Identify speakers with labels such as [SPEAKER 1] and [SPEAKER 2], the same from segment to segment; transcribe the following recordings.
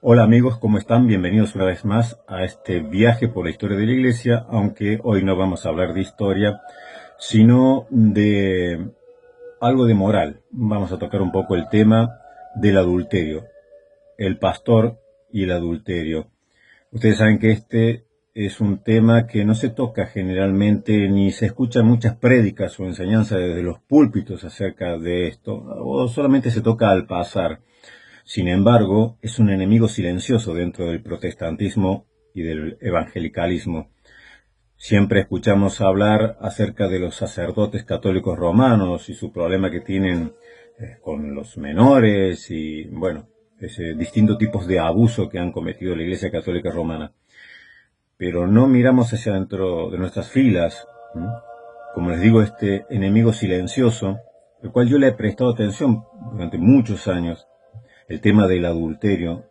[SPEAKER 1] Hola amigos, ¿cómo están? Bienvenidos una vez más a este viaje por la historia de la Iglesia, aunque hoy no vamos a hablar de historia, sino de algo de moral. Vamos a tocar un poco el tema del adulterio, el pastor y el adulterio. Ustedes saben que este es un tema que no se toca generalmente ni se escuchan muchas prédicas o enseñanzas desde los púlpitos acerca de esto, o solamente se toca al pasar. Sin embargo, es un enemigo silencioso dentro del protestantismo y del evangelicalismo. Siempre escuchamos hablar acerca de los sacerdotes católicos romanos y su problema que tienen con los menores y, bueno, distintos tipos de abuso que han cometido la Iglesia Católica Romana. Pero no miramos hacia dentro de nuestras filas, ¿m? Como les digo, este enemigo silencioso, el cual yo le he prestado atención durante muchos años, el tema del adulterio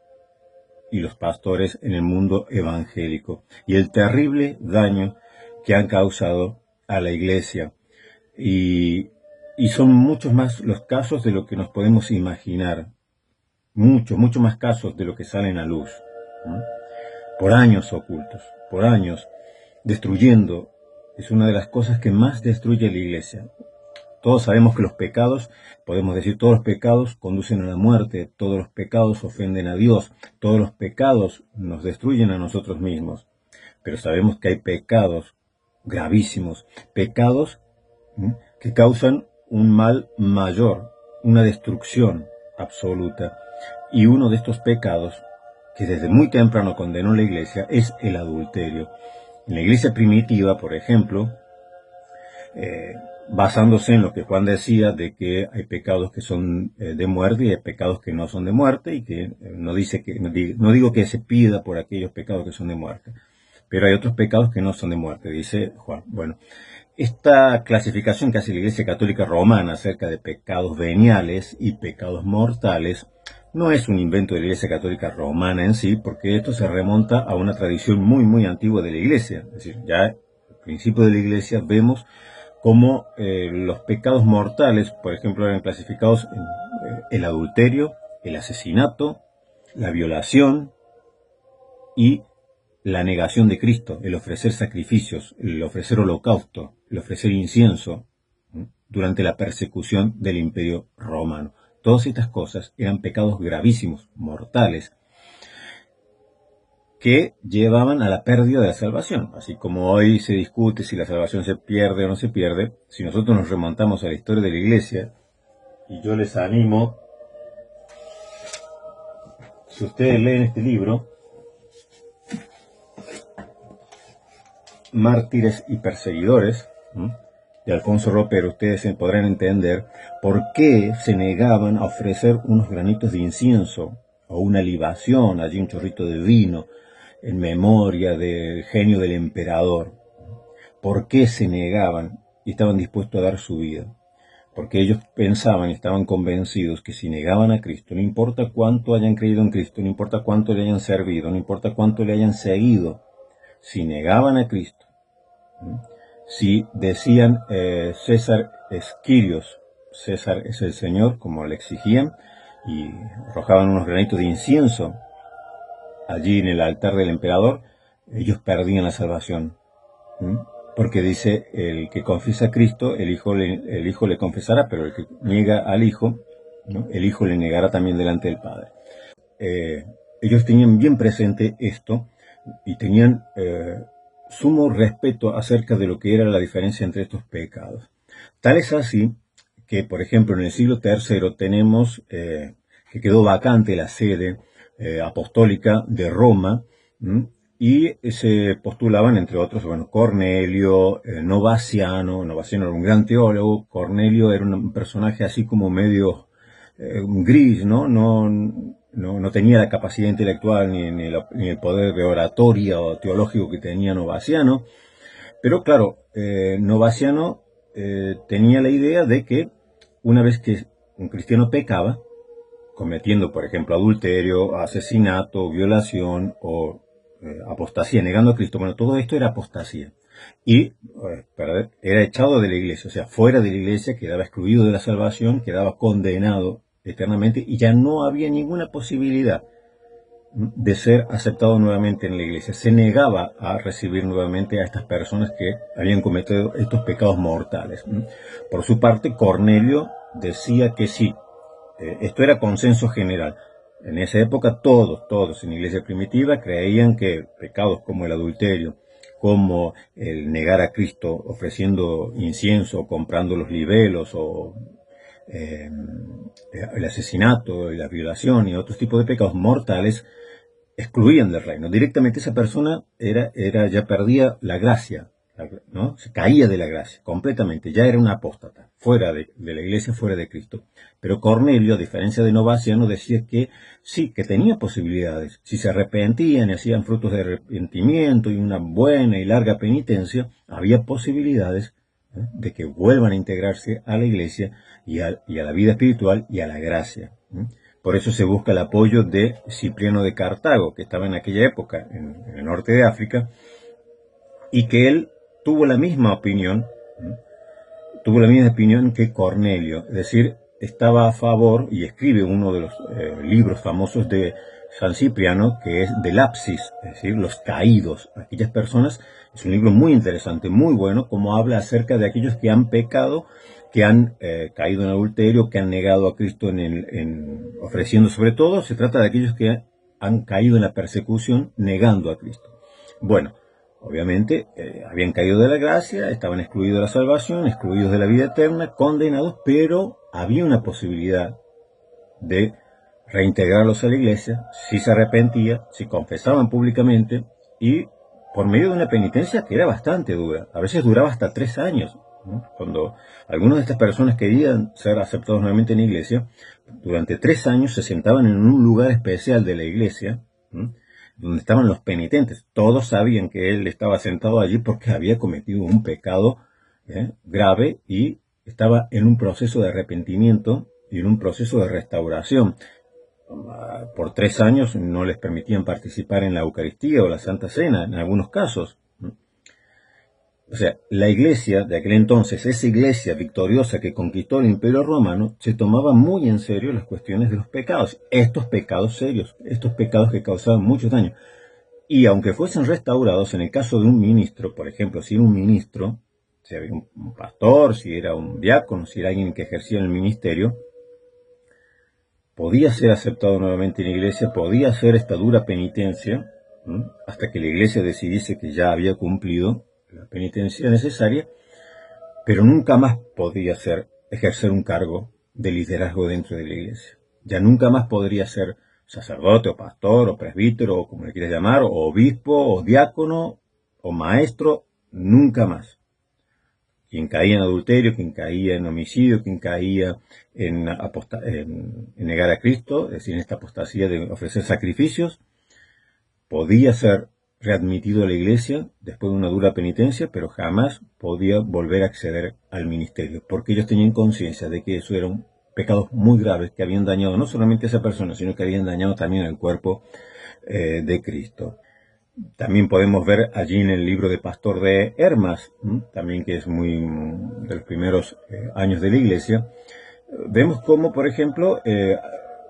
[SPEAKER 1] y los pastores en el mundo evangélico y el terrible daño que han causado a la iglesia. Y son muchos más los casos de lo que nos podemos imaginar. Muchos más casos de lo que salen a luz. ¿No? Por años ocultos, por años destruyendo. Es una de las cosas que más destruye la iglesia. Todos sabemos que los pecados, podemos decir, todos los pecados conducen a la muerte, todos los pecados ofenden a Dios, todos los pecados nos destruyen a nosotros mismos. Pero sabemos que hay pecados gravísimos, pecados que causan un mal mayor, una destrucción absoluta. Y uno de estos pecados, que desde muy temprano condenó la iglesia, es el adulterio. En la iglesia primitiva, por ejemplo, basándose en lo que Juan decía de que hay pecados que son de muerte y hay pecados que no son de muerte, y que no digo que se pida por aquellos pecados que son de muerte, pero hay otros pecados que no son de muerte, dice Juan. Bueno, esta clasificación que hace la Iglesia Católica Romana acerca de pecados veniales y pecados mortales no es un invento de la Iglesia Católica Romana en sí, porque esto se remonta a una tradición muy antigua de la Iglesia. Es decir, ya al principio de la Iglesia vemos cómo los pecados mortales, por ejemplo, eran clasificados en el adulterio, el asesinato, la violación y la negación de Cristo, el ofrecer sacrificios, el ofrecer holocausto, el ofrecer incienso, durante la persecución del Imperio Romano. Todas estas cosas eran pecados gravísimos, mortales, que llevaban a la pérdida de la salvación. Así como hoy se discute si la salvación se pierde o no se pierde, si nosotros nos remontamos a la historia de la Iglesia, y yo les animo, si ustedes leen este libro, Mártires y Perseguidores, de Alfonso Ropero, ustedes podrán entender por qué se negaban a ofrecer unos granitos de incienso o una libación, allí un chorrito de vino, en memoria del genio del emperador. ¿Por qué se negaban y estaban dispuestos a dar su vida? Porque ellos pensaban y estaban convencidos que si negaban a Cristo, no importa cuánto hayan creído en Cristo, no importa cuánto le hayan servido, no importa cuánto le hayan seguido, si negaban a Cristo, si decían César es Kyrios, César es el Señor, como le exigían, y arrojaban unos granitos de incienso allí en el altar del emperador, ellos perdían la salvación. Porque dice, el que confiesa a Cristo, el Hijo le confesará, pero el que niega al Hijo, ¿no? El Hijo le negará también delante del Padre. Ellos tenían bien presente esto y tenían sumo respeto acerca de lo que era la diferencia entre estos pecados. Tal es así que, por ejemplo, en el siglo III tenemos que quedó vacante la sede apostólica de Roma, y se postulaban, entre otros, bueno, Cornelio, Novaciano era un gran teólogo, Cornelio era un personaje así como medio gris, ¿no? No tenía la capacidad intelectual ni el poder de oratoria o teológico que tenía Novaciano, pero claro, Novaciano tenía la idea de que una vez que un cristiano pecaba, cometiendo, por ejemplo, adulterio, asesinato, violación o apostasía, negando a Cristo, bueno, todo esto era apostasía. Y era echado de la iglesia, o sea, fuera de la iglesia, quedaba excluido de la salvación, quedaba condenado eternamente y ya no había ninguna posibilidad de ser aceptado nuevamente en la iglesia. Se negaba a recibir nuevamente a estas personas que habían cometido estos pecados mortales. Por su parte, Cornelio decía que sí. Esto era consenso general. En esa época todos en la iglesia primitiva creían que pecados como el adulterio, como el negar a Cristo ofreciendo incienso, o comprando los libelos, o el asesinato, la violación y otros tipos de pecados mortales, excluían del reino. Directamente esa persona ya perdía la gracia, ¿no? Se caía de la gracia completamente, ya era un apóstata, fuera de la iglesia, fuera de Cristo. Pero Cornelio, a diferencia de Novaciano, decía que sí, que tenía posibilidades. Si se arrepentían y hacían frutos de arrepentimiento y una buena y larga penitencia, había posibilidades de que vuelvan a integrarse a la iglesia y a la vida espiritual y a la gracia. Por eso se busca el apoyo de Cipriano de Cartago, que estaba en aquella época en el norte de África, y que él tuvo la misma opinión que Cornelio, es decir, estaba a favor, y escribe uno de los libros famosos de San Cipriano, que es del Apsis, es decir, los caídos, aquellas personas. Es un libro muy interesante, muy bueno, como habla acerca de aquellos que han pecado, que han caído en adulterio, que han negado a Cristo ofreciendo. Sobre todo se trata de aquellos que han caído en la persecución negando a Cristo. Bueno, obviamente habían caído de la gracia, estaban excluidos de la salvación, excluidos de la vida eterna, condenados, pero había una posibilidad de reintegrarlos a la iglesia si se arrepentía, si confesaban públicamente y por medio de una penitencia que era bastante dura. A veces duraba hasta 3 años, ¿no? Cuando algunas de estas personas querían ser aceptados nuevamente en la iglesia, durante 3 años se sentaban en un lugar especial de la iglesia, ¿no?, donde estaban los penitentes. Todos sabían que él estaba sentado allí porque había cometido un pecado grave y estaba en un proceso de arrepentimiento y en un proceso de restauración. Por 3 años no les permitían participar en la Eucaristía o la Santa Cena, en algunos casos. O sea, la iglesia de aquel entonces, esa iglesia victoriosa que conquistó el Imperio Romano, se tomaba muy en serio las cuestiones de los pecados, estos pecados serios, estos pecados que causaban mucho daño. Y aunque fuesen restaurados, en el caso de un ministro, por ejemplo, si era un ministro, si era un pastor, si era un diácono, si era alguien que ejercía el ministerio, podía ser aceptado nuevamente en la iglesia, podía hacer esta dura penitencia, hasta que la iglesia decidiese que ya había cumplido la penitencia necesaria, pero nunca más podía ejercer un cargo de liderazgo dentro de la iglesia. Ya nunca más podría ser sacerdote o pastor o presbítero o como le quieras llamar, o obispo o diácono o maestro, nunca más. Quien caía en adulterio, quien caía en homicidio, quien caía en negar a Cristo, es decir, en esta apostasía de ofrecer sacrificios, podía ser readmitido a la iglesia después de una dura penitencia, pero jamás podía volver a acceder al ministerio, porque ellos tenían conciencia de que eso eran pecados muy graves que habían dañado no solamente a esa persona, sino que habían dañado también al cuerpo de Cristo. También podemos ver allí en el libro de Pastor de Hermas, también que es muy de los primeros años de la iglesia, vemos cómo, por ejemplo,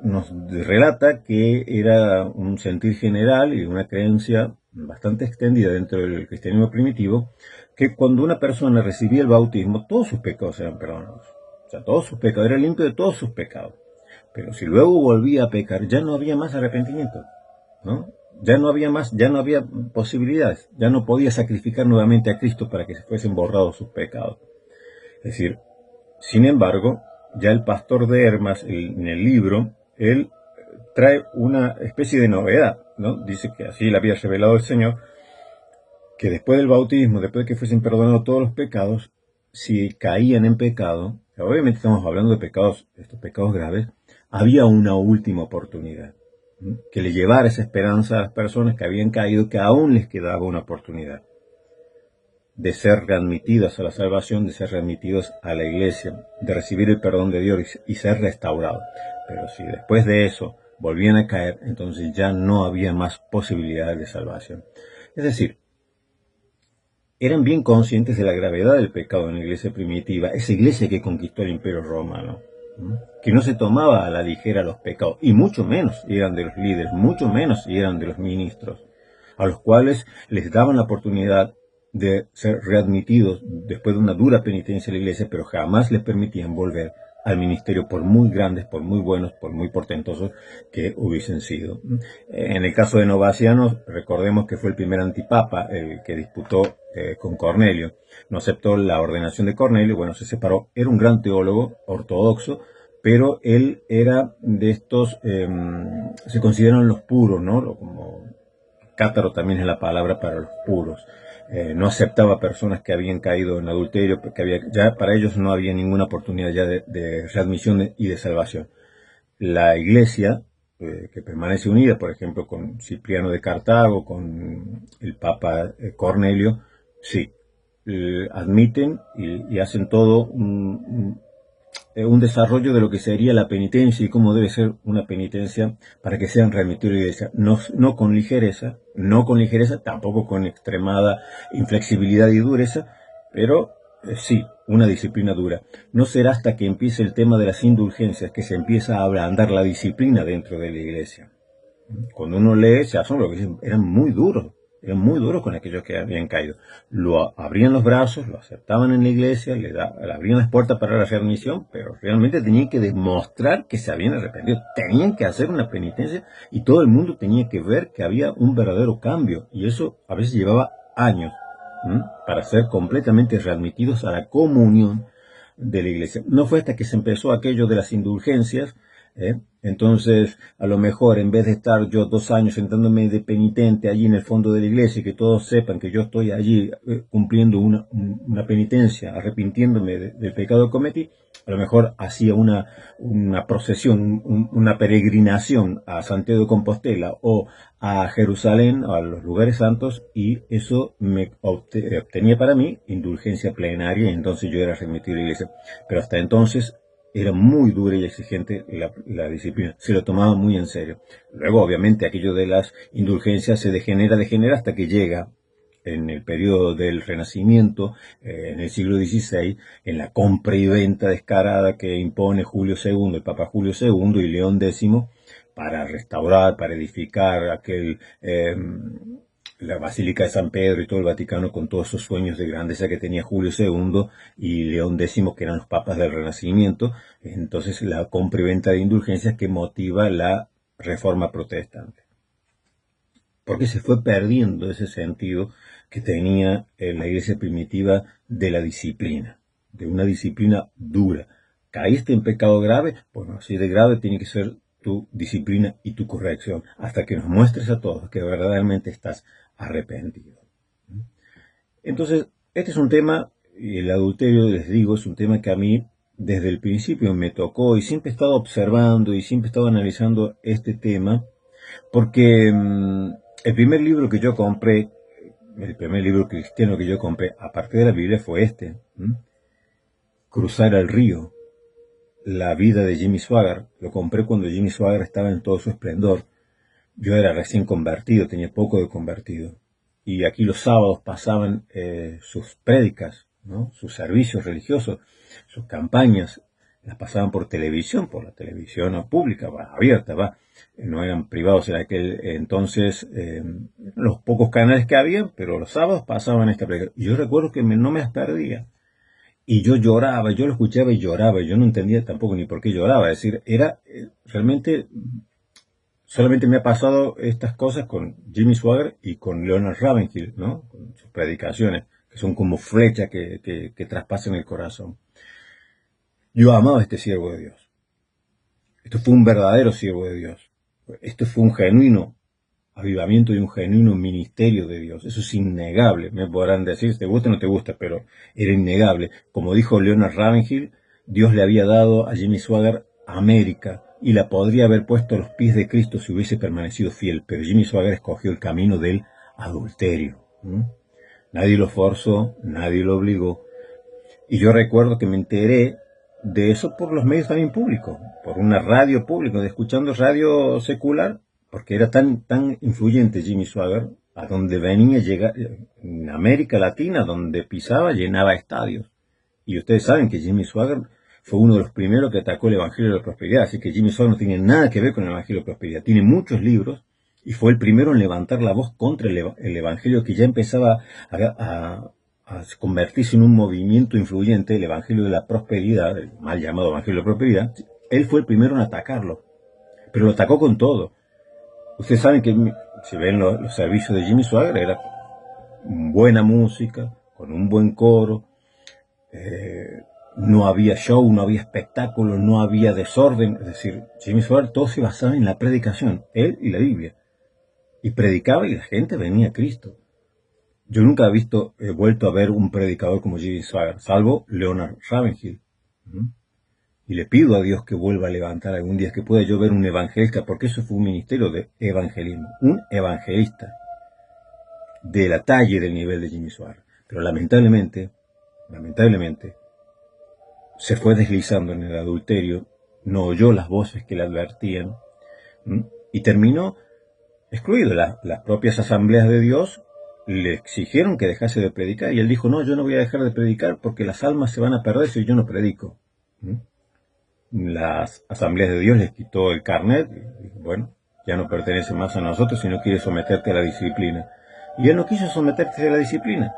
[SPEAKER 1] nos relata que era un sentir general y una creencia bastante extendida dentro del cristianismo primitivo, que cuando una persona recibía el bautismo, todos sus pecados eran perdonados. O sea, todos sus pecados, era limpio de todos sus pecados. Pero si luego volvía a pecar, ya no había más arrepentimiento, ¿no? Ya no había posibilidades, ya no podía sacrificar nuevamente a Cristo para que se fuesen borrados sus pecados. Es decir, sin embargo, ya el Pastor de Hermas, en el libro, él trae una especie de novedad, ¿no? Dice que así le había revelado el Señor, que después del bautismo, después de que fuesen perdonados todos los pecados, si caían en pecado, obviamente estamos hablando de pecados, estos pecados graves, había una última oportunidad, que le llevara esa esperanza a las personas que habían caído, que aún les quedaba una oportunidad de ser readmitidos a la salvación, de ser readmitidos a la iglesia, de recibir el perdón de Dios y ser restaurados. Pero si después de eso volvían a caer, entonces ya no había más posibilidades de salvación. Es decir, eran bien conscientes de la gravedad del pecado en la iglesia primitiva, esa iglesia que conquistó el Imperio Romano. que no se tomaba a la ligera los pecados, y mucho menos eran de los líderes, mucho menos eran de los ministros, a los cuales les daban la oportunidad de ser readmitidos después de una dura penitencia en la iglesia, pero jamás les permitían volver al ministerio, por muy grandes, por muy buenos, por muy portentosos que hubiesen sido. En el caso de Novaciano, recordemos que fue el primer antipapa el que disputó con Cornelio. No aceptó la ordenación de Cornelio, bueno, se separó. Era un gran teólogo ortodoxo, pero él era de estos, se consideran los puros, ¿no? Como cátaro también es la palabra para los puros. No aceptaba personas que habían caído en adulterio, ya para ellos no había ninguna oportunidad ya de readmisión y de salvación. La iglesia, que permanece unida, por ejemplo, con Cipriano de Cartago, con el Papa Cornelio, sí, admiten y hacen todo un desarrollo de lo que sería la penitencia y cómo debe ser una penitencia para que sean remitidos a la iglesia. No con ligereza, tampoco con extremada inflexibilidad y dureza, pero sí, una disciplina dura. No será hasta que empiece el tema de las indulgencias que se empieza a ablandar la disciplina dentro de la iglesia. Cuando uno lee, se asombra, porque eran muy duros con aquellos que habían caído. Lo abrían los brazos, lo aceptaban en la iglesia, le abrían las puertas para la readmisión, pero realmente tenían que demostrar que se habían arrepentido, tenían que hacer una penitencia y todo el mundo tenía que ver que había un verdadero cambio, y eso a veces llevaba años para ser completamente readmitidos a la comunión de la iglesia. No fue hasta que se empezó aquello de las indulgencias. Entonces, a lo mejor, en vez de estar yo 2 años sentándome de penitente allí en el fondo de la iglesia y que todos sepan que yo estoy allí cumpliendo una penitencia, arrepintiéndome del pecado que cometí, a lo mejor hacía una procesión, una peregrinación a Santiago de Compostela o a Jerusalén, a los lugares santos, y eso me obtenía para mí indulgencia plenaria, y entonces yo era remitido a la iglesia. Pero hasta entonces era muy dura y exigente la disciplina, se lo tomaba muy en serio. Luego, obviamente, aquello de las indulgencias se degenera hasta que llega en el periodo del Renacimiento, en el siglo XVI, en la compra y venta descarada que impone Julio II, el Papa Julio II y León X, para restaurar, para edificar la Basílica de San Pedro y todo el Vaticano, con todos esos sueños de grandeza que tenía Julio II y León X, que eran los papas del Renacimiento. Entonces, la compra y venta de indulgencias que motiva la Reforma Protestante, porque se fue perdiendo ese sentido que tenía la iglesia primitiva de la disciplina, de una disciplina dura. ¿Caíste en pecado grave? Bueno, así de grave tiene que ser tu disciplina y tu corrección, hasta que nos muestres a todos que verdaderamente estás arrepentido. Entonces, este es un tema, y el adulterio, les digo, es un tema que a mí desde el principio me tocó, y siempre he estado observando y siempre he estado analizando este tema, porque el primer libro que yo compré, el primer libro cristiano que yo compré, aparte de la Biblia, fue este, Cruzar el río, la vida de Jimmy Swaggart. Lo compré cuando Jimmy Swaggart estaba en todo su esplendor. Yo era recién convertido, tenía poco de convertido. Y aquí los sábados pasaban sus prédicas, ¿no? Sus servicios religiosos, sus campañas, las pasaban por televisión, por la televisión pública, abierta, no eran privados en aquel entonces, los pocos canales que había, pero los sábados pasaban esta prédica. Y yo recuerdo que no me las perdía. Y yo lloraba, yo lo escuchaba y lloraba, y yo no entendía tampoco ni por qué lloraba. Es decir, era realmente, solamente me ha pasado estas cosas con Jimmy Swaggart y con Leonard Ravenhill, ¿no? Con sus predicaciones, que son como flechas que traspasan el corazón. Yo amaba a este siervo de Dios. Esto fue un verdadero siervo de Dios. Esto fue un genuino avivamiento y un genuino ministerio de Dios. Eso es innegable. Me podrán decir, te gusta o no te gusta, pero era innegable. Como dijo Leonard Ravenhill, Dios le había dado a Jimmy Swaggart América y la podría haber puesto a los pies de Cristo si hubiese permanecido fiel, pero Jimmy Swaggart escogió el camino del adulterio. Nadie lo forzó, nadie lo obligó. Y yo recuerdo que me enteré de eso por los medios también públicos, por una radio pública, escuchando radio secular, porque era tan influyente Jimmy Swaggart, a donde venía, en América Latina, donde pisaba, llenaba estadios. Y ustedes saben que Jimmy Swaggart fue uno de los primeros que atacó el Evangelio de la Prosperidad, así que Jimmy Swaggart no tiene nada que ver con el Evangelio de la Prosperidad. Tiene muchos libros y fue el primero en levantar la voz contra el Evangelio que ya empezaba a convertirse en un movimiento influyente, el Evangelio de la Prosperidad, el mal llamado Evangelio de la Prosperidad. Él fue el primero en atacarlo, pero lo atacó con todo. Ustedes saben que, si ven los servicios de Jimmy Swaggart, era buena música, con un buen coro, no había show, no había espectáculo, no había desorden. Es decir, Jimmy Swaggart todo se basaba en la predicación, él y la Biblia. Y predicaba y la gente venía a Cristo. Yo nunca he vuelto a ver un predicador como Jimmy Swaggart, salvo Leonard Ravenhill. Y le pido a Dios que vuelva a levantar algún día, que pueda yo ver un evangelista, porque eso fue un ministerio de evangelismo, un evangelista de la talla y del nivel de Jimmy Swaggart. Pero lamentablemente, se fue deslizando en el adulterio, no oyó las voces que le advertían, y terminó excluido. Las propias asambleas de Dios le exigieron que dejase de predicar, y él dijo, no, yo no voy a dejar de predicar porque las almas se van a perder si yo no predico. Las asambleas de Dios les quitó el carnet, y dijo, bueno, ya no pertenece más a nosotros si no quieres someterte a la disciplina. Y él no quiso someterse a la disciplina.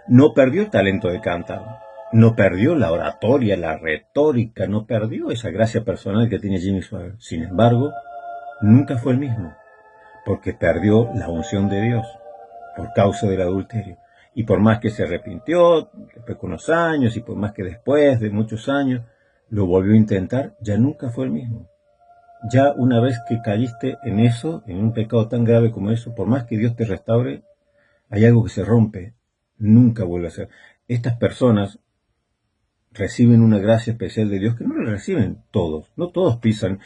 [SPEAKER 1] No perdió el talento de cantar, no perdió la oratoria, la retórica, no perdió esa gracia personal que tiene Jimmy Swaggart. Sin embargo, nunca fue el mismo, porque perdió la unción de Dios por causa del adulterio. Y por más que se arrepintió, después con unos años, y por más que después de muchos años lo volvió a intentar, ya nunca fue el mismo. Ya una vez que caíste en eso, en un pecado tan grave como eso, por más que Dios te restaure, hay algo que se rompe, nunca vuelve a ser. Estas personas reciben una gracia especial de Dios que no la reciben todos. No todos pisan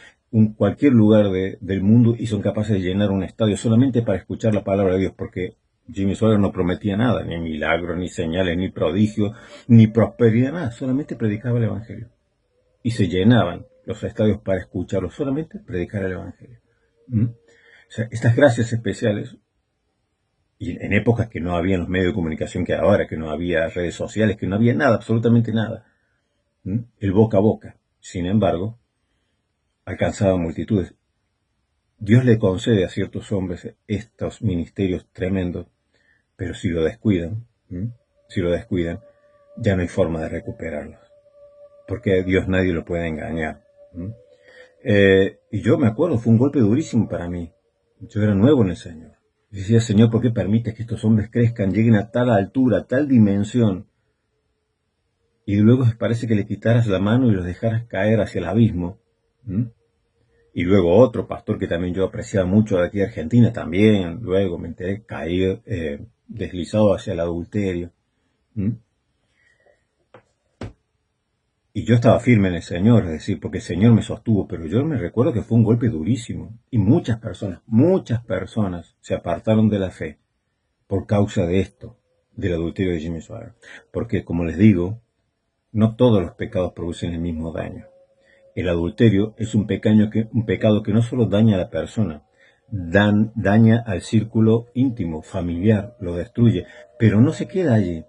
[SPEAKER 1] cualquier lugar del mundo y son capaces de llenar un estadio solamente para escuchar la palabra de Dios, porque Jimmy Swaggart no prometía nada, ni milagros, ni señales, ni prodigios, ni prosperidad, nada, solamente predicaba el Evangelio. Y se llenaban los estadios para escucharlo, solamente predicar el Evangelio. O sea, estas gracias especiales, y en épocas que no había los medios de comunicación que ahora, que no había redes sociales, que no había nada, absolutamente nada, el boca a boca, sin embargo, alcanzaba multitudes. Dios le concede a ciertos hombres estos ministerios tremendos, pero si lo descuidan, ya no hay forma de recuperarlos, porque a Dios nadie lo puede engañar. Y yo me acuerdo, fue un golpe durísimo para mí. Yo era nuevo en el Señor. Decía, Señor, ¿por qué permites que estos hombres crezcan, lleguen a tal altura, a tal dimensión? Y luego parece que le quitaras la mano y los dejaras caer hacia el abismo. Y luego otro pastor que también yo apreciaba mucho de aquí de Argentina, también, luego me enteré, caí deslizado hacia el adulterio. Y yo estaba firme en el Señor, es decir, porque el Señor me sostuvo, pero yo me recuerdo que fue un golpe durísimo. Y muchas personas se apartaron de la fe por causa de esto, del adulterio de Jimmy Swaggart. Porque, como les digo, no todos los pecados producen el mismo daño. El adulterio es un pecado que no solo daña a la persona, daña al círculo íntimo, familiar, lo destruye, pero no se queda allí.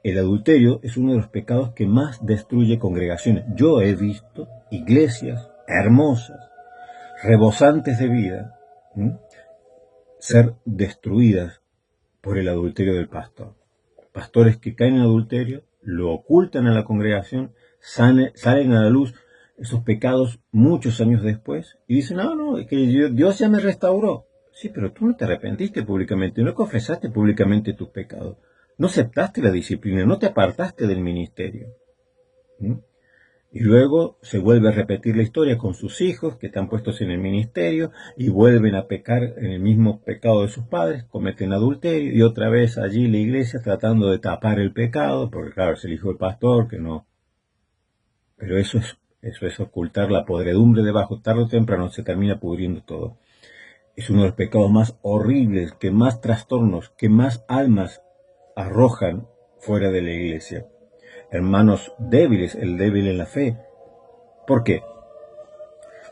[SPEAKER 1] El adulterio es uno de los pecados que más destruye congregaciones. Yo he visto iglesias hermosas, rebosantes de vida, ser destruidas por el adulterio del pastor. Pastores que caen en adulterio, lo ocultan a la congregación, salen a la luz esos pecados muchos años después y dicen, no, es que Dios ya me restauró. Sí, pero tú no te arrepentiste públicamente, no confesaste públicamente tus pecados. No aceptaste la disciplina, no te apartaste del ministerio. Y luego se vuelve a repetir la historia con sus hijos que están puestos en el ministerio y vuelven a pecar en el mismo pecado de sus padres, cometen adulterio y otra vez allí la iglesia tratando de tapar el pecado, porque claro, es el hijo del pastor, que no. Pero eso es ocultar la podredumbre debajo, tarde o temprano se termina pudriendo todo. Es uno de los pecados más horribles, que más trastornos, que más almas arrojan fuera de la iglesia. Hermanos débiles, el débil en la fe. ¿Por qué?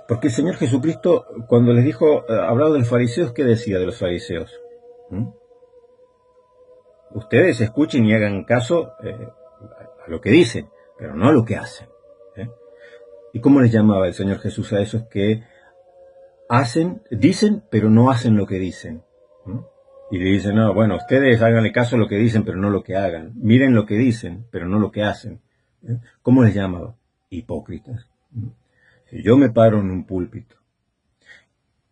[SPEAKER 1] Porque el Señor Jesucristo, cuando les dijo, hablaba de los fariseos, ¿qué decía de los fariseos? Ustedes escuchen y hagan caso a lo que dicen, pero no lo que hacen. ¿Eh? ¿Y cómo les llamaba el Señor Jesús a esos que dicen, pero no hacen lo que dicen? ¿Mm? Y le dicen, no, bueno, ustedes háganle caso a lo que dicen, pero no lo que hagan. Miren lo que dicen, pero no lo que hacen. ¿Eh? ¿Cómo les llamaba? Hipócritas. ¿Mm? Si yo me paro en un púlpito,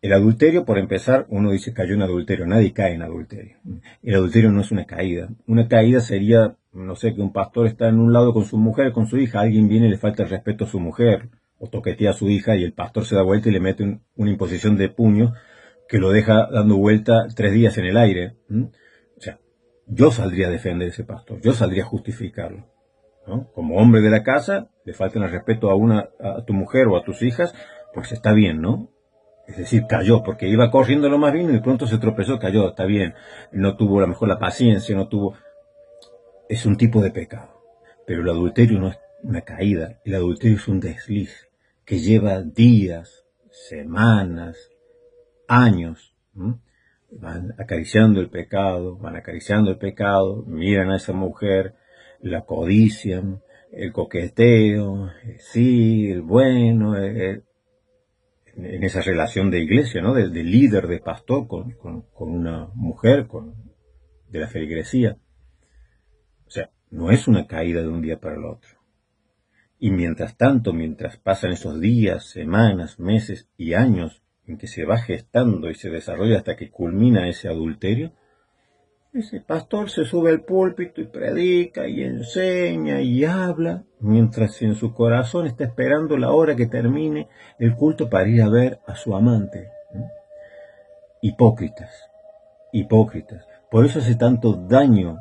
[SPEAKER 1] el adulterio, por empezar, uno dice cayó en adulterio, nadie cae en adulterio. El adulterio no es una caída. Una caída sería, no sé, que un pastor está en un lado con su mujer, con su hija, alguien viene y le falta el respeto a su mujer, o toquetea a su hija y el pastor se da vuelta y le mete una imposición de puño que lo deja dando vuelta 3 días en el aire. O sea, yo saldría a defender a ese pastor, yo saldría a justificarlo, ¿no? Como hombre de la casa, le faltan el respeto a tu mujer o a tus hijas, pues está bien, ¿no? Es decir, cayó, porque iba corriendo lo más bien y de pronto se tropezó, cayó, está bien. No tuvo a lo mejor la paciencia, no tuvo... Es un tipo de pecado. Pero el adulterio no es una caída, el adulterio es un desliz que lleva días, semanas, años. Van acariciando el pecado, miran a esa mujer, la codician, el coqueteo, sí, el bueno, en esa relación de iglesia, ¿no? De líder, de pastor con una mujer, de la feligresía. O sea, no es una caída de un día para el otro. Y mientras tanto, mientras pasan esos días, semanas, meses y años en que se va gestando y se desarrolla hasta que culmina ese adulterio, ese pastor se sube al púlpito y predica y enseña y habla, mientras en su corazón está esperando la hora que termine el culto para ir a ver a su amante. Hipócritas, hipócritas. Por eso hace tanto daño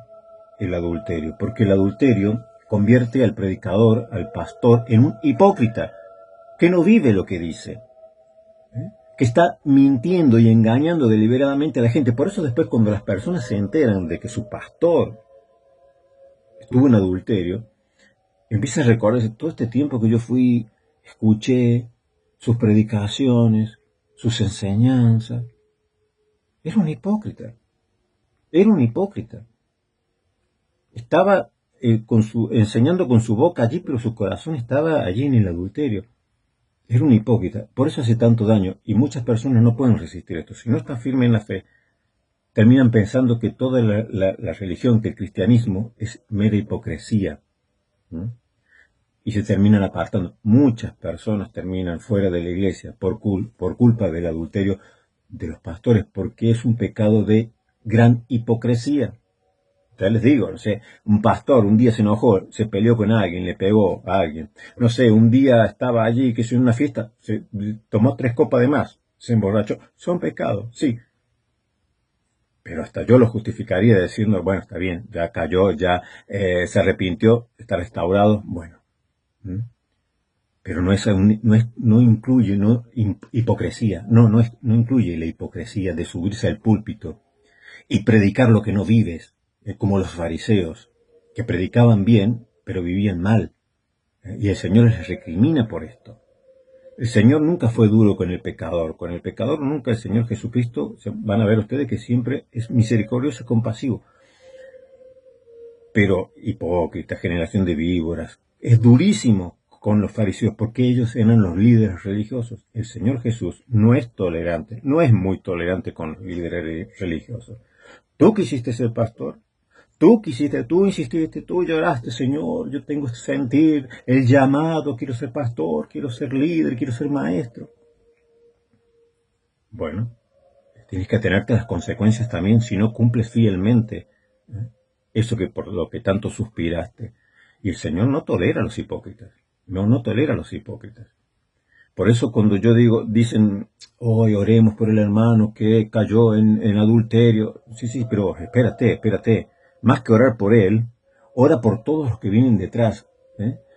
[SPEAKER 1] el adulterio, porque el adulterio convierte al predicador, al pastor, en un hipócrita, que no vive lo que dice, que está mintiendo y engañando deliberadamente a la gente. Por eso después, cuando las personas se enteran de que su pastor estuvo en adulterio, empieza a recordarse todo este tiempo que yo escuché sus predicaciones, sus enseñanzas. Era un hipócrita. Era un hipócrita. Estaba enseñando con su boca allí, pero su corazón estaba allí en el adulterio. Era un hipócrita. Por eso hace tanto daño. Y muchas personas no pueden resistir esto. Si no están firmes en la fe, terminan pensando que toda la religión, que el cristianismo, es mera hipocresía. Y se terminan apartando. Muchas personas terminan fuera de la iglesia por culpa del adulterio de los pastores, porque es un pecado de gran hipocresía. Ya les digo, no sé, un pastor un día se enojó, se peleó con alguien, le pegó a alguien. No sé, un día estaba allí, que en una fiesta, se tomó 3 copas de más, se emborrachó. Son pecados, sí. Pero hasta yo lo justificaría diciendo, bueno, está bien, ya cayó, ya se arrepintió, está restaurado, bueno. Pero no incluye hipocresía, no incluye la hipocresía de subirse al púlpito y predicar lo que no vives, como los fariseos, que predicaban bien, pero vivían mal. Y el Señor les recrimina por esto. El Señor nunca fue duro con el pecador nunca. El Señor Jesucristo, van a ver ustedes que siempre es misericordioso y compasivo. Pero hipócrita, generación de víboras, es durísimo con los fariseos, porque ellos eran los líderes religiosos. El Señor Jesús no es tolerante, no es muy tolerante con los líderes religiosos. Tú quisiste ser pastor, tú insististe, tú lloraste, Señor, yo tengo este sentir, el llamado, quiero ser pastor, quiero ser líder, quiero ser maestro. Bueno, tienes que atenerte a las consecuencias también si no cumples fielmente eso que por lo que tanto suspiraste. Y el Señor no tolera a los hipócritas. No tolera a los hipócritas. Por eso cuando yo dicen, hoy oremos por el hermano que cayó en adulterio. Sí, pero espérate. Más que orar por él, ora por todos los que vienen detrás,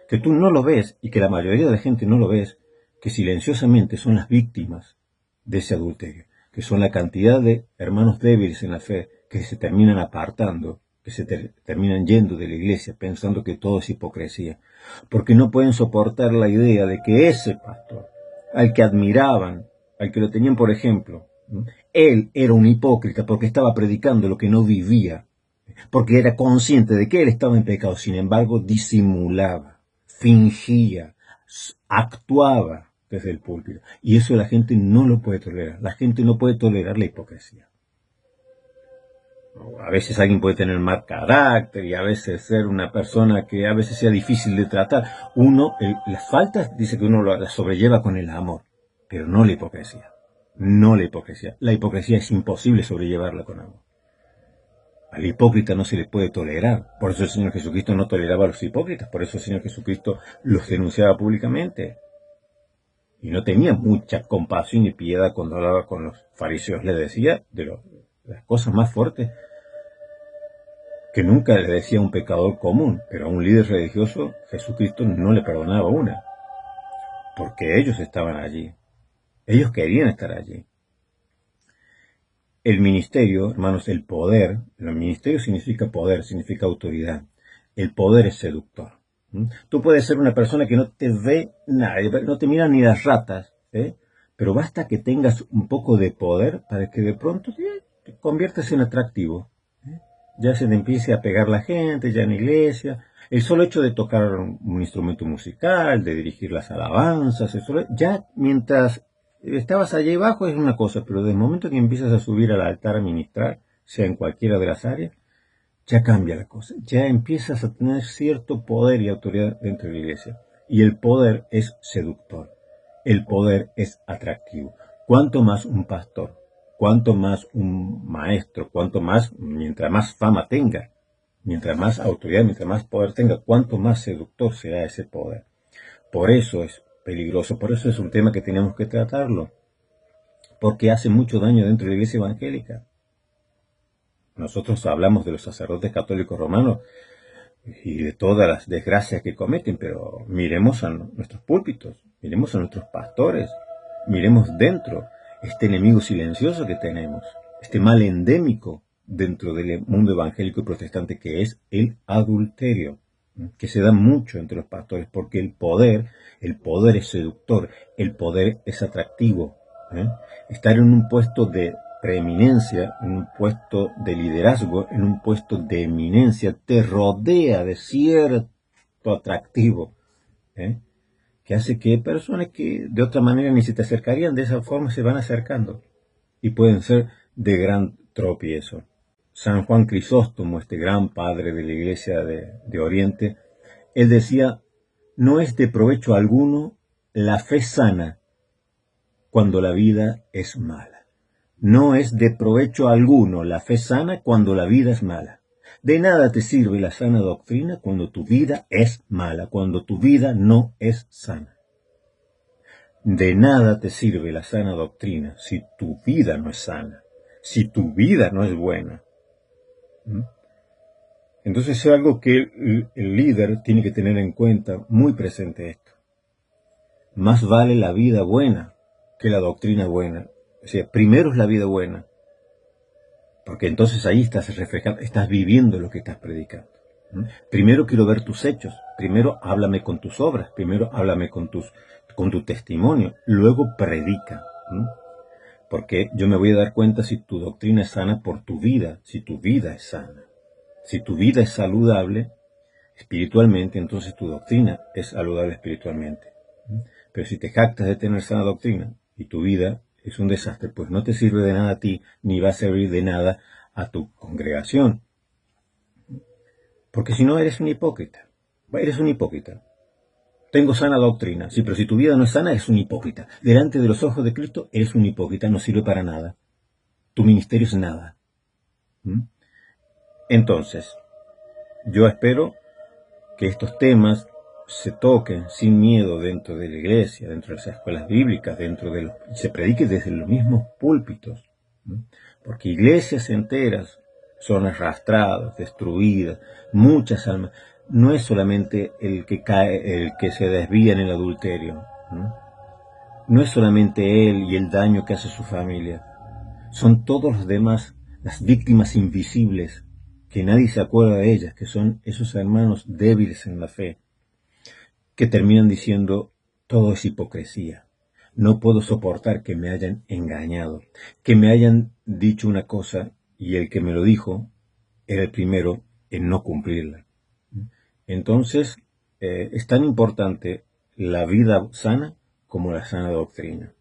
[SPEAKER 1] que tú no lo ves y que la mayoría de la gente no lo ves, que silenciosamente son las víctimas de ese adulterio, que son la cantidad de hermanos débiles en la fe que se terminan apartando, que se terminan yendo de la iglesia pensando que todo es hipocresía, porque no pueden soportar la idea de que ese pastor, al que admiraban, al que lo tenían por ejemplo, él era un hipócrita porque estaba predicando lo que no vivía, porque era consciente de que él estaba en pecado, sin embargo disimulaba, fingía, actuaba desde el púlpito. Y eso la gente no lo puede tolerar. La gente no puede tolerar la hipocresía. A veces alguien puede tener mal carácter y a veces ser una persona que a veces sea difícil de tratar. Las faltas dice que uno las sobrelleva con el amor, pero no la hipocresía. No la hipocresía. La hipocresía es imposible sobrellevarla con amor. Al hipócrita no se le puede tolerar. Por eso el Señor Jesucristo no toleraba a los hipócritas. Por eso el Señor Jesucristo los denunciaba públicamente. Y no tenía mucha compasión y piedad cuando hablaba con los fariseos. Le decía de las cosas más fuertes que nunca le decía a un pecador común. Pero a un líder religioso Jesucristo no le perdonaba una. Porque ellos estaban allí. Ellos querían estar allí. El ministerio, hermanos, el poder, el ministerio significa poder, significa autoridad. El poder es seductor. Tú puedes ser una persona que no te ve nadie, no te miran ni las ratas, pero basta que tengas un poco de poder para que de pronto te conviertas en atractivo. Ya se te empiece a pegar la gente, ya en la iglesia. El solo hecho de tocar un instrumento musical, de dirigir las alabanzas, ya mientras estabas allí abajo es una cosa, pero desde el momento que empiezas a subir al altar a ministrar, sea en cualquiera de las áreas, ya cambia la cosa. Ya empiezas a tener cierto poder y autoridad dentro de la iglesia. Y el poder es seductor. El poder es atractivo. Cuanto más un pastor, cuanto más un maestro, cuanto más, mientras más fama tenga, mientras más autoridad, mientras más poder tenga, cuanto más seductor será ese poder. Por eso es peligroso, por eso es un tema que tenemos que tratarlo, porque hace mucho daño dentro de la iglesia evangélica. Nosotros hablamos de los sacerdotes católicos romanos y de todas las desgracias que cometen, pero miremos a nuestros púlpitos, miremos a nuestros pastores, miremos dentro este enemigo silencioso que tenemos, este mal endémico dentro del mundo evangélico y protestante que es el adulterio, que se da mucho entre los pastores, porque el poder es seductor, el poder es atractivo. Estar en un puesto de preeminencia, en un puesto de liderazgo, en un puesto de eminencia, te rodea de cierto atractivo, que hace que personas que de otra manera ni se te acercarían, de esa forma se van acercando y pueden ser de gran tropiezo. San Juan Crisóstomo, este gran padre de la Iglesia de Oriente, él decía, no es de provecho alguno la fe sana cuando la vida es mala. No es de provecho alguno la fe sana cuando la vida es mala. De nada te sirve la sana doctrina cuando tu vida es mala, cuando tu vida no es sana. De nada te sirve la sana doctrina si tu vida no es sana, si tu vida no es buena. Entonces es algo que el líder tiene que tener en cuenta, muy presente esto. Más vale la vida buena que la doctrina buena. O sea, primero es la vida buena, porque entonces ahí estás reflejando, estás viviendo lo que estás predicando. Primero quiero ver tus hechos, primero háblame con tus obras, primero háblame con tu testimonio, luego predica. Porque yo me voy a dar cuenta si tu doctrina es sana por tu vida, si tu vida es sana. Si tu vida es saludable espiritualmente, entonces tu doctrina es saludable espiritualmente. Pero si te jactas de tener sana doctrina y tu vida es un desastre, pues no te sirve de nada a ti, ni va a servir de nada a tu congregación. Porque si no, eres un hipócrita. Eres un hipócrita. Tengo sana doctrina. Sí, pero si tu vida no es sana, eres un hipócrita. Delante de los ojos de Cristo, eres un hipócrita. No sirve para nada. Tu ministerio es nada. Entonces, yo espero que estos temas se toquen sin miedo dentro de la iglesia, dentro de las escuelas bíblicas, se predique desde los mismos púlpitos. Porque iglesias enteras son arrastradas, destruidas, muchas almas. No es solamente el que cae, el que se desvía en el adulterio. No es solamente él y el daño que hace a su familia. Son todos los demás, las víctimas invisibles, que nadie se acuerda de ellas, que son esos hermanos débiles en la fe, que terminan diciendo, todo es hipocresía. No puedo soportar que me hayan engañado, que me hayan dicho una cosa y el que me lo dijo era el primero en no cumplirla. Entonces, es tan importante la vida sana como la sana doctrina.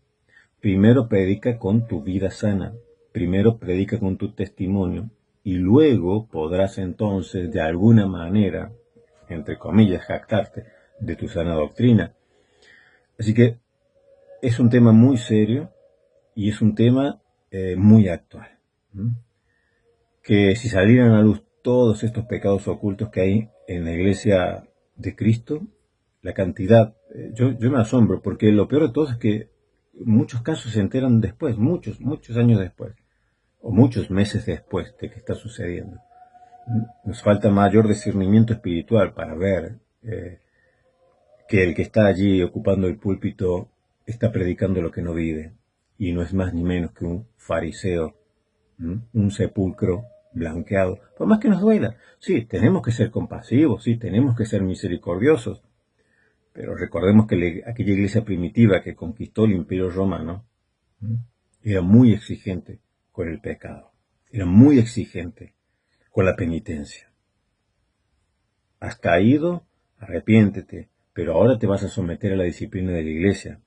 [SPEAKER 1] Primero predica con tu vida sana, primero predica con tu testimonio, y luego podrás entonces de alguna manera, entre comillas, jactarte de tu sana doctrina. Así que es un tema muy serio y es un tema muy actual. Que si salieran a la luz todos estos pecados ocultos que hay en la iglesia de Cristo, la cantidad, yo me asombro, porque lo peor de todo es que muchos casos se enteran después, muchos años después, o muchos meses después de que está sucediendo. Nos falta mayor discernimiento espiritual para ver que el que está allí ocupando el púlpito está predicando lo que no vive, y no es más ni menos que un fariseo, un sepulcro blanqueado. Por más que nos duela, sí, tenemos que ser compasivos, sí, tenemos que ser misericordiosos, pero recordemos que aquella iglesia primitiva que conquistó el Imperio Romano era muy exigente con el pecado, era muy exigente con la penitencia. Has caído, arrepiéntete, pero ahora te vas a someter a la disciplina de la iglesia,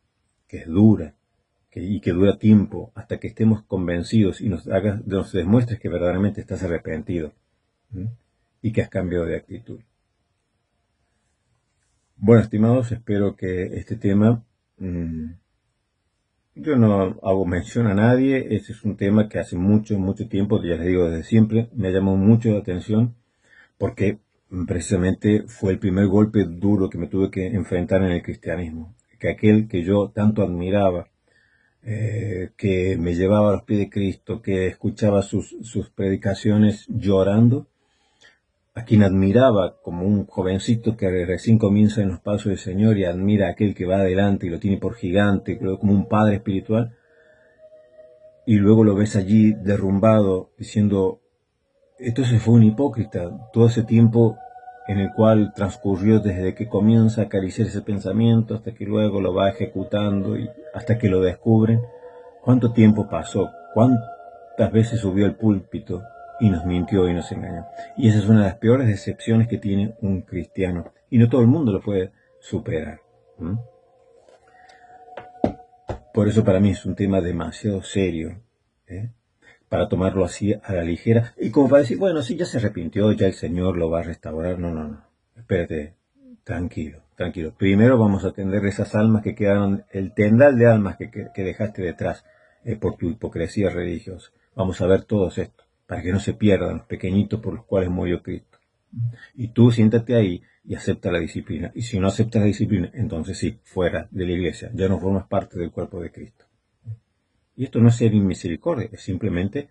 [SPEAKER 1] que es dura, y que dura tiempo hasta que estemos convencidos y nos demuestres que verdaderamente estás arrepentido y que has cambiado de actitud. Bueno, estimados, espero que este tema, yo no hago mención a nadie, este es un tema que hace mucho tiempo, ya les digo desde siempre, me llamó mucho la atención porque precisamente fue el primer golpe duro que me tuve que enfrentar en el cristianismo, que aquel que yo tanto admiraba, que me llevaba a los pies de Cristo, que escuchaba sus predicaciones llorando, a quien admiraba como un jovencito que recién comienza en los pasos del Señor y admira a aquel que va adelante y lo tiene por gigante, como un padre espiritual, y luego lo ves allí derrumbado diciendo, entonces fue un hipócrita, todo ese tiempo en el cual transcurrió desde que comienza a acariciar ese pensamiento hasta que luego lo va ejecutando y hasta que lo descubren. ¿Cuánto tiempo pasó? ¿Cuántas veces subió al púlpito y nos mintió y nos engañó? Y esa es una de las peores decepciones que tiene un cristiano. Y no todo el mundo lo puede superar. Por eso para mí es un tema demasiado serio, para tomarlo así a la ligera. Y como para decir, bueno, sí, ya se arrepintió, ya el Señor lo va a restaurar. No. Espérate, tranquilo. Primero vamos a atender esas almas que quedaron, el tendal de almas que dejaste detrás por tu hipocresía religiosa. Vamos a ver todos estos, para que no se pierdan los pequeñitos por los cuales murió Cristo. Y tú siéntate ahí y acepta la disciplina. Y si no aceptas la disciplina, entonces sí, fuera de la iglesia, ya no formas parte del cuerpo de Cristo. Y esto no es ser inmisericordia, es simplemente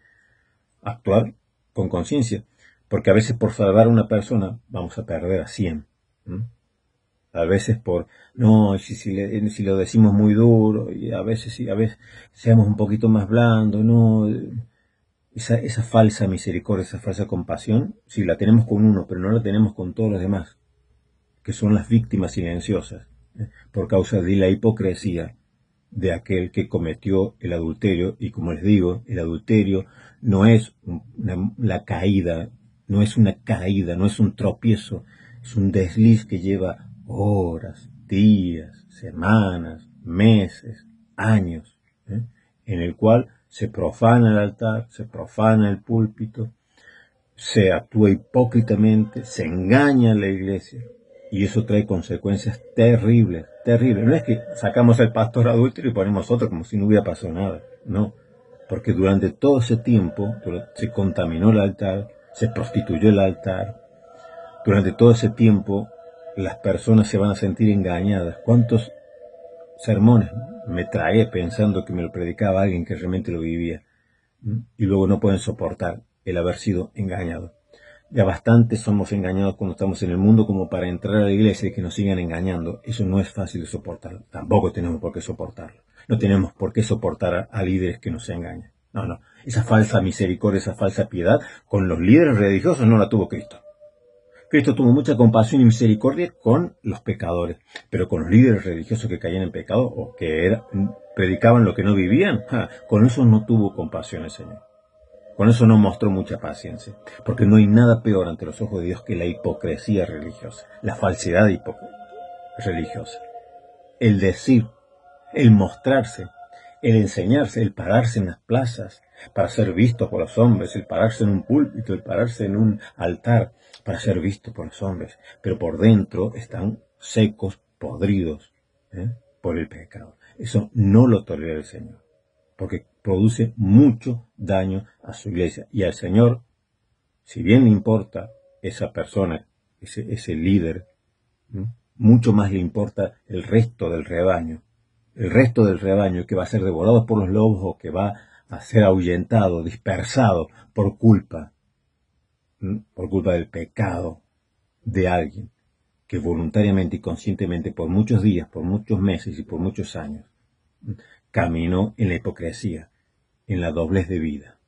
[SPEAKER 1] actuar con conciencia. Porque a veces por salvar a una persona vamos a perder a 100. A veces si lo decimos muy duro, y a veces seamos un poquito más blandos, no. Esa falsa misericordia, esa falsa compasión, si la tenemos con uno, pero no la tenemos con todos los demás, que son las víctimas silenciosas, por causa de la hipocresía de aquel que cometió el adulterio. Y como les digo, el adulterio no es la caída, no es una caída, no es un tropiezo, es un desliz que lleva horas, días, semanas, meses, años, en el cual se profana el altar, se profana el púlpito, se actúa hipócritamente, se engaña a la iglesia, y eso trae consecuencias terribles. No es que sacamos al pastor adúltero y ponemos otro como si no hubiera pasado nada, no, porque durante todo ese tiempo se contaminó el altar, se prostituyó el altar, durante todo ese tiempo las personas se van a sentir engañadas. ¿Cuántos sermones me tragué pensando que me lo predicaba alguien que realmente lo vivía? Y luego no pueden soportar el haber sido engañado. Ya bastante somos engañados cuando estamos en el mundo como para entrar a la iglesia y que nos sigan engañando. Eso no es fácil de soportar. Tampoco tenemos por qué soportarlo. No tenemos por qué soportar a líderes que nos engañan. No. Esa falsa misericordia, esa falsa piedad, con los líderes religiosos no la tuvo Cristo. Cristo tuvo mucha compasión y misericordia con los pecadores, pero con los líderes religiosos que caían en pecado o que predicaban lo que no vivían, con eso no tuvo compasión el Señor. Con eso no mostró mucha paciencia, porque no hay nada peor ante los ojos de Dios que la hipocresía religiosa, la falsedad religiosa. El decir, el mostrarse, el enseñarse, el pararse en las plazas para ser visto por los hombres, el pararse en un púlpito, el pararse en un altar para ser visto por los hombres, pero por dentro están secos, podridos, por el pecado. Eso no lo tolera el Señor, porque produce mucho daño a su iglesia. Y al Señor, si bien le importa esa persona, ese líder, mucho más le importa el resto del rebaño. El resto del rebaño que va a ser devorado por los lobos o que va a ser ahuyentado, dispersado por culpa del pecado de alguien que voluntariamente y conscientemente por muchos días, por muchos meses y por muchos años caminó en la hipocresía, en la doblez de vida.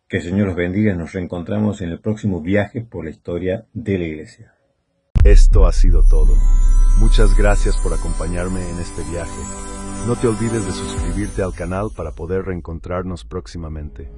[SPEAKER 1] Que el Señor los bendiga. Nos reencontramos en el próximo viaje por la historia de la iglesia.
[SPEAKER 2] Esto ha sido todo. Muchas gracias por acompañarme en este viaje. No te olvides de suscribirte al canal para poder reencontrarnos próximamente.